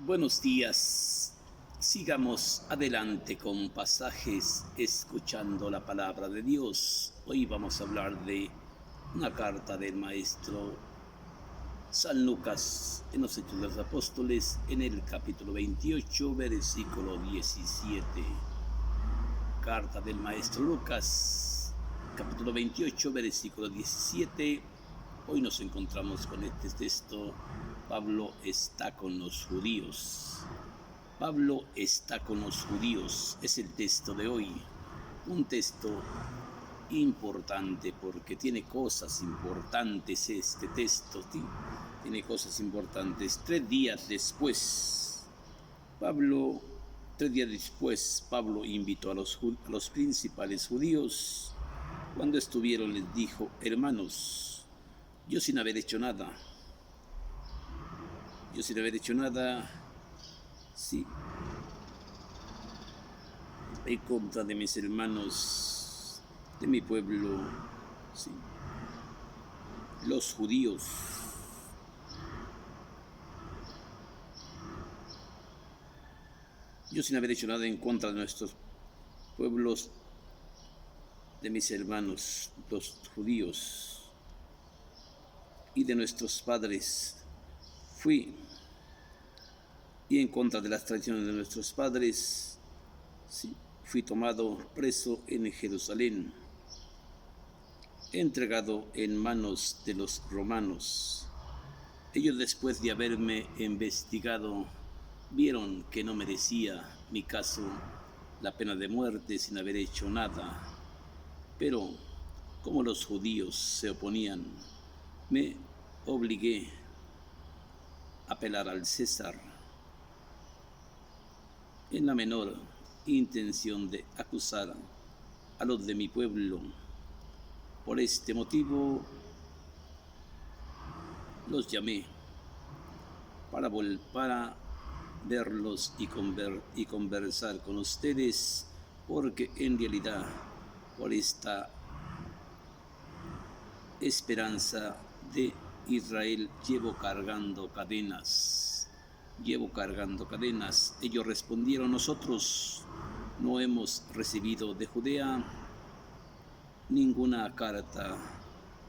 Buenos días. Sigamos adelante con pasajes escuchando la palabra de Dios. Hoy vamos a hablar de una carta del maestro San Lucas en los Hechos de los Apóstoles en el capítulo 28, versículo 17. Carta del maestro Lucas, capítulo 28, versículo 17. Hoy nos encontramos con este texto. Pablo está con los judíos. Pablo está con los judíos. Es el texto de hoy. Un texto importante porque tiene cosas importantes este texto. Tiene cosas importantes. 3 días después, Pablo invitó a los principales judíos. Cuando estuvieron les dijo: hermanos, yo sin haber hecho nada, sí, en contra de mis hermanos, de mi pueblo, sí, los judíos. Yo sin haber hecho nada en contra de nuestros pueblos, de mis hermanos, los judíos, y de nuestros padres, fui, y en contra de las tradiciones de nuestros padres, sí, fui tomado preso en Jerusalén, entregado en manos de los romanos. Ellos, después de haberme investigado, vieron que no merecía mi caso la pena de muerte sin haber hecho nada. Pero como los judíos se oponían, me obligué a apelar al César en la menor intención de acusar a los de mi pueblo. Por este motivo los llamé para verlos y conversar con ustedes, porque en realidad por esta esperanza de Israel llevo cargando cadenas. Ellos respondieron: nosotros no hemos recibido de Judea ninguna carta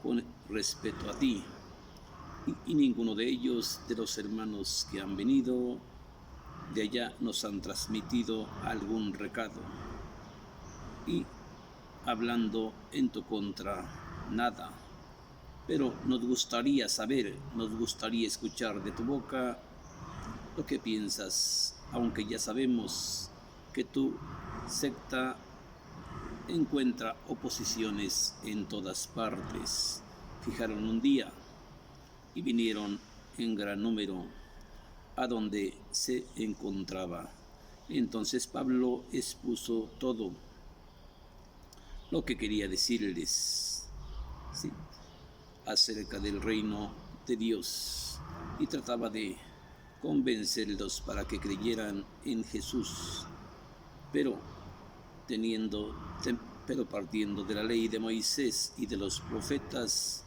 con respecto a ti, y ninguno de ellos, de los hermanos que han venido de allá, nos han transmitido algún recado. Y hablando en tu contra, nada. Pero nos gustaría escuchar de tu boca lo que piensas, aunque ya sabemos que tu secta encuentra oposiciones en todas partes. Fijaron un día y vinieron en gran número a donde se encontraba. Entonces Pablo expuso todo lo que quería decirles, sí, acerca del reino de Dios, y trataba de convencerlos para que creyeran en Jesús, pero partiendo de la ley de Moisés y de los profetas.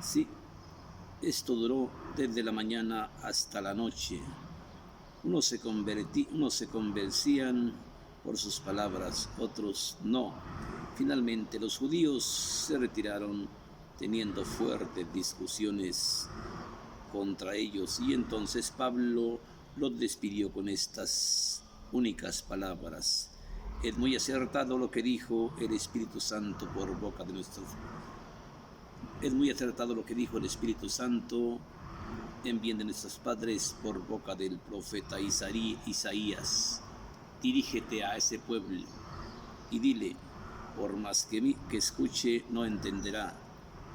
Sí, esto duró desde la mañana hasta la noche. Unos se convencían por sus palabras, otros no. Finalmente los judíos se retiraron, teniendo fuertes discusiones contra ellos, y entonces Pablo los despidió con estas únicas palabras: es muy acertado lo que dijo el Espíritu Santo por boca de en bien de nuestros padres por boca del profeta Isaías. Dirígete a ese pueblo y dile: por más que escuche, no entenderá,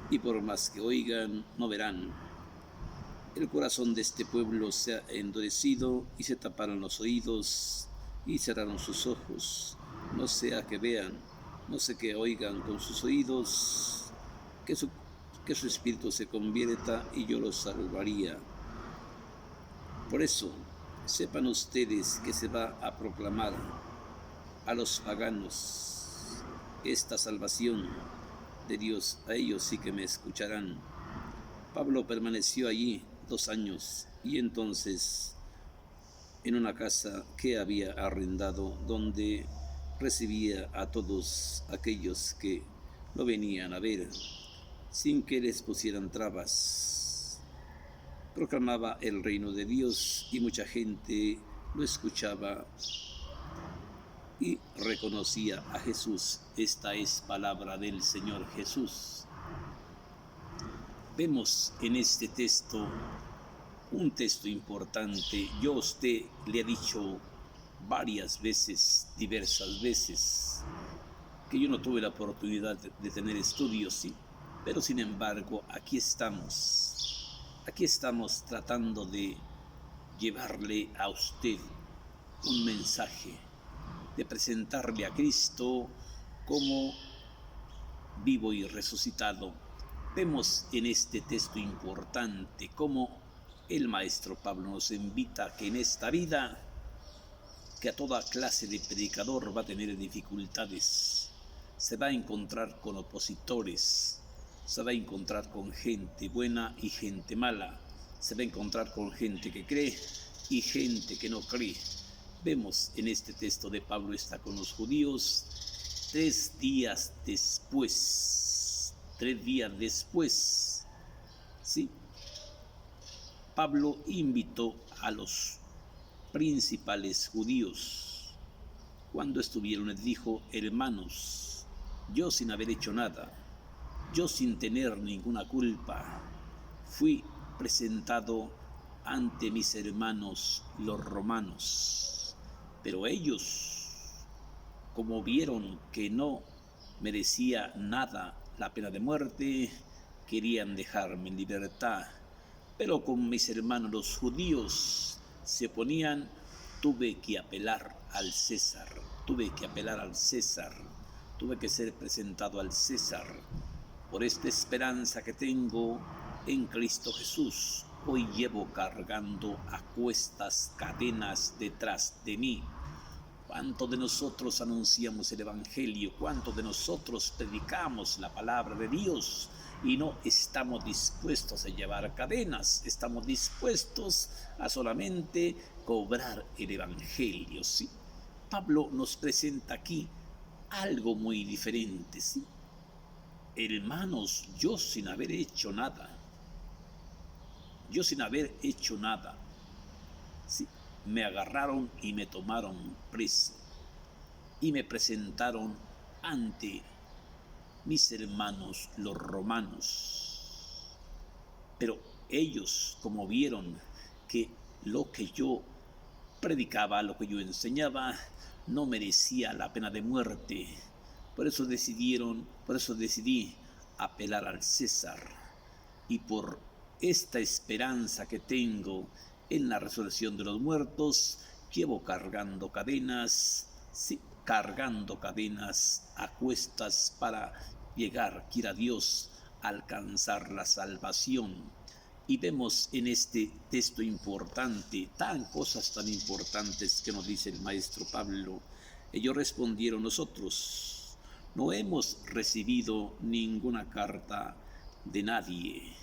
y por más que oigan, no verán. El corazón de este pueblo se ha endurecido, y se taparon los oídos y cerraron sus ojos, no sea que vean, no sea que oigan con sus oídos, que su espíritu se convierta y yo los salvaría. Por eso, sepan ustedes que se va a proclamar a los paganos esta salvación de Dios. A ellos sí que me escucharán. Pablo permaneció allí 2 años, y entonces en una casa que había arrendado, donde recibía a todos aquellos que lo venían a ver, sin que les pusieran trabas. Proclamaba el reino de Dios y mucha gente lo escuchaba y reconocía a Jesús. Esta es palabra del Señor Jesús. Vemos en este texto un texto importante. Yo a usted le he dicho varias veces, diversas veces, que yo no tuve la oportunidad de tener estudios, sí, pero sin embargo aquí estamos tratando de llevarle a usted un mensaje, de presentarle a Cristo como vivo y resucitado. Vemos en este texto importante cómo el maestro Pablo nos invita a que en esta vida, que a toda clase de predicador va a tener dificultades, se va a encontrar con opositores, se va a encontrar con gente buena y gente mala, se va a encontrar con gente que cree y gente que no cree. Vemos en este texto de Pablo está con los judíos 3 días después, ¿sí? Pablo invitó a los principales judíos. Cuando estuvieron, les dijo: hermanos, yo sin haber hecho nada, yo sin tener ninguna culpa, fui presentado ante mis hermanos los romanos. Pero ellos, como vieron que no merecía nada la pena de muerte, querían dejarme en libertad. Pero con mis hermanos los judíos se oponían, tuve que apelar al César, tuve que ser presentado al César. Por esta esperanza que tengo en Cristo Jesús, hoy llevo cargando a cuestas cadenas detrás de mí. ¿Cuántos de nosotros anunciamos el Evangelio? ¿Cuántos de nosotros predicamos la palabra de Dios? Y no estamos dispuestos a llevar cadenas, estamos dispuestos a solamente cobrar el Evangelio, ¿sí? Pablo nos presenta aquí algo muy diferente, ¿sí? Hermanos, yo sin haber hecho nada, ¿sí? Me agarraron y me tomaron preso y me presentaron ante mis hermanos los romanos. Pero ellos, como vieron que lo que yo predicaba, lo que yo enseñaba, no merecía la pena de muerte, por eso decidí apelar al César. Y por esta esperanza que tengo en la resurrección de los muertos, llevo cargando cadenas, sí, a cuestas para llegar, quiera Dios, a alcanzar la salvación. Y vemos en este texto importante, cosas tan importantes que nos dice el maestro Pablo. Ellos respondieron: nosotros no hemos recibido ninguna carta de nadie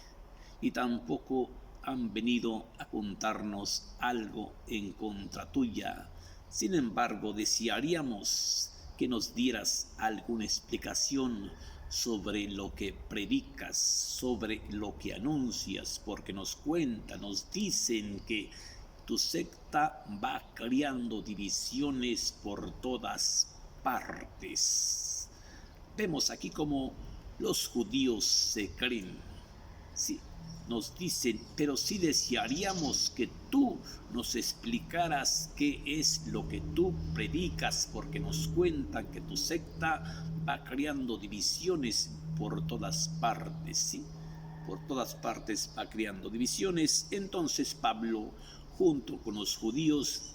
y tampoco han venido a contarnos algo en contra tuya. Sin embargo, desearíamos que nos dieras alguna explicación sobre lo que predicas, sobre lo que anuncias, porque nos dicen que tu secta va creando divisiones por todas partes. Vemos aquí como los judíos se creen, sí, nos dicen, pero sí desearíamos que tú nos explicaras qué es lo que tú predicas, porque nos cuentan que tu secta va creando divisiones por todas partes, ¿sí? Por todas partes va creando divisiones. Entonces Pablo, junto con los judíos,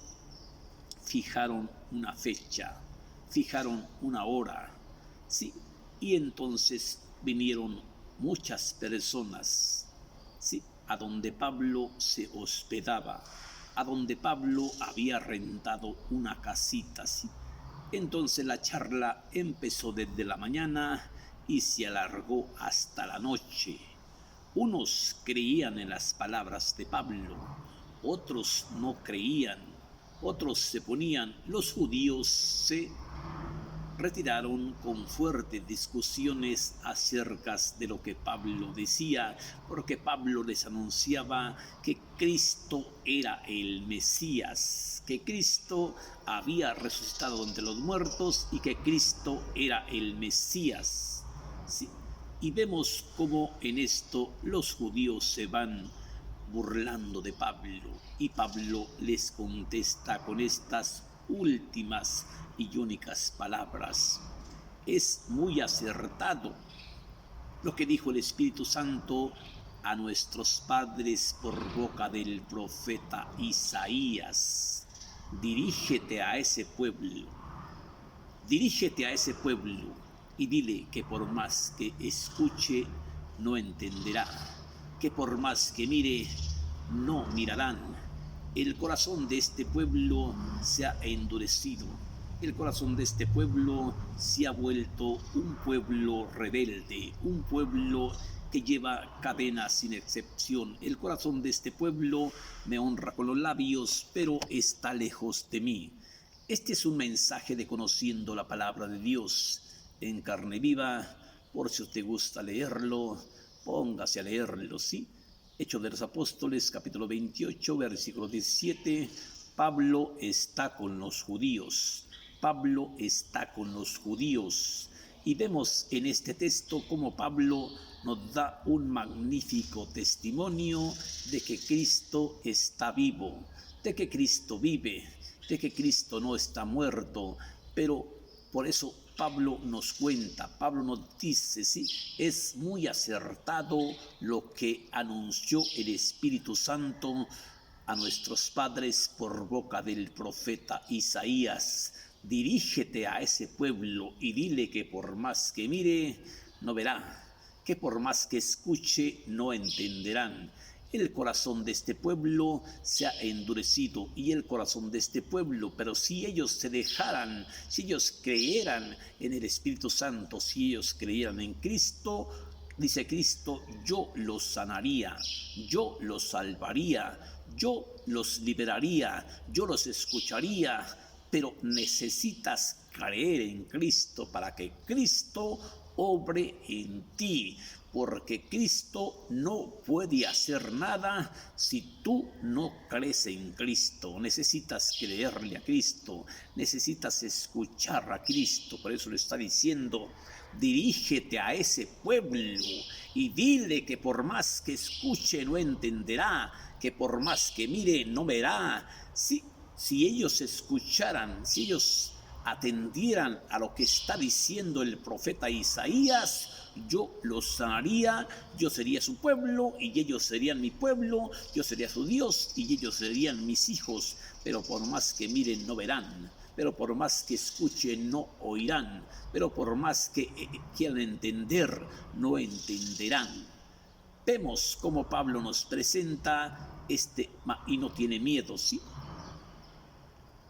fijaron una fecha, fijaron una hora, ¿sí? Y entonces vinieron muchas personas, ¿sí?, a donde Pablo se hospedaba, a donde Pablo había rentado una casita, ¿sí? Entonces la charla empezó desde la mañana y se alargó hasta la noche. Unos creían en las palabras de Pablo, otros no creían. otros se ponían. Los judíos se retiraron con fuertes discusiones acerca de lo que Pablo decía, porque Pablo les anunciaba que Cristo era el Mesías, que Cristo había resucitado entre los muertos y que Cristo era el Mesías. ¿Sí? Y vemos cómo en esto los judíos se van burlando de Pablo, y Pablo les contesta con estas últimas y únicas palabras. Es muy acertado lo que dijo el Espíritu Santo a nuestros padres por boca del profeta Isaías. Dirígete a ese pueblo y dile que por más que escuche, no entenderá, que por más que mire, no mirarán. El corazón de este pueblo se ha endurecido. El corazón de este pueblo se ha vuelto un pueblo rebelde, un pueblo que lleva cadenas sin excepción. El corazón de este pueblo me honra con los labios, pero está lejos de mí. Este es un mensaje de conociendo la palabra de Dios en carne viva. Por si usted gusta leerlo, póngase a leerlo, ¿sí? Hechos de los Apóstoles, capítulo 28, versículo 17. Pablo está con los judíos. Pablo está con los judíos. Y vemos en este texto cómo Pablo nos da un magnífico testimonio de que Cristo está vivo, de que Cristo vive, de que Cristo no está muerto. Pero por eso Pablo nos cuenta, Pablo nos dice, sí, es muy acertado lo que anunció el Espíritu Santo a nuestros padres por boca del profeta Isaías. Dirígete a ese pueblo y dile que por más que mire, no verá, que por más que escuche, no entenderán. El corazón de este pueblo se ha endurecido, y el corazón de este pueblo, pero si ellos se dejaran, si ellos creyeran en el Espíritu Santo, si ellos creyeran en Cristo, dice Cristo, yo los sanaría, yo los salvaría, yo los liberaría, yo los escucharía. Pero necesitas creer en Cristo para que Cristo obre en ti, porque Cristo no puede hacer nada si tú no crees en Cristo. Necesitas creerle a Cristo, necesitas escuchar a Cristo. Por eso le está diciendo, dirígete a ese pueblo y dile que por más que escuche no entenderá, que por más que mire no verá. Si ellos escucharan, si ellos atendieran a lo que está diciendo el profeta Isaías, yo los sanaría, yo sería su pueblo y ellos serían mi pueblo, yo sería su Dios y ellos serían mis hijos. Pero por más que miren no verán, pero por más que escuchen no oirán, pero por más que quieran entender no entenderán. Vemos cómo Pablo nos presenta y no tiene miedo, ¿sí?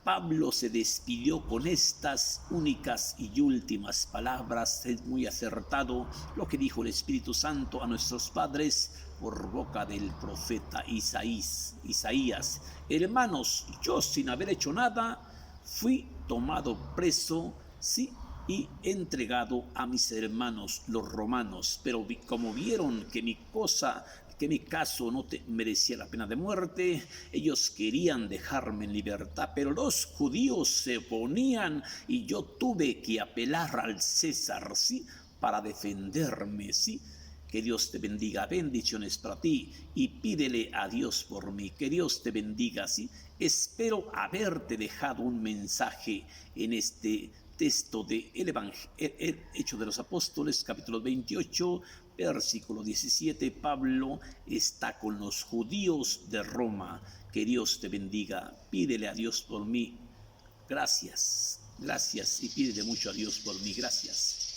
Pablo se despidió con estas únicas y últimas palabras. Es muy acertado lo que dijo el Espíritu Santo a nuestros padres por boca del profeta Isaías. Hermanos, yo sin haber hecho nada, fui tomado preso, sí, y entregado a mis hermanos los romanos. Pero como vieron que mi caso no merecía la pena de muerte, ellos querían dejarme en libertad, pero los judíos se oponían y yo tuve que apelar al César, ¿sí?, para defenderme, ¿sí? Que Dios te bendiga, bendiciones para ti, y pídele a Dios por mí, que Dios te bendiga, ¿sí? Espero haberte dejado un mensaje en este texto de el Hecho de los Apóstoles, capítulo 28, versículo 17. Pablo está con los judíos de Roma. Que Dios te bendiga. Pídele a Dios por mí. Gracias, y pídele mucho a Dios por mí. Gracias.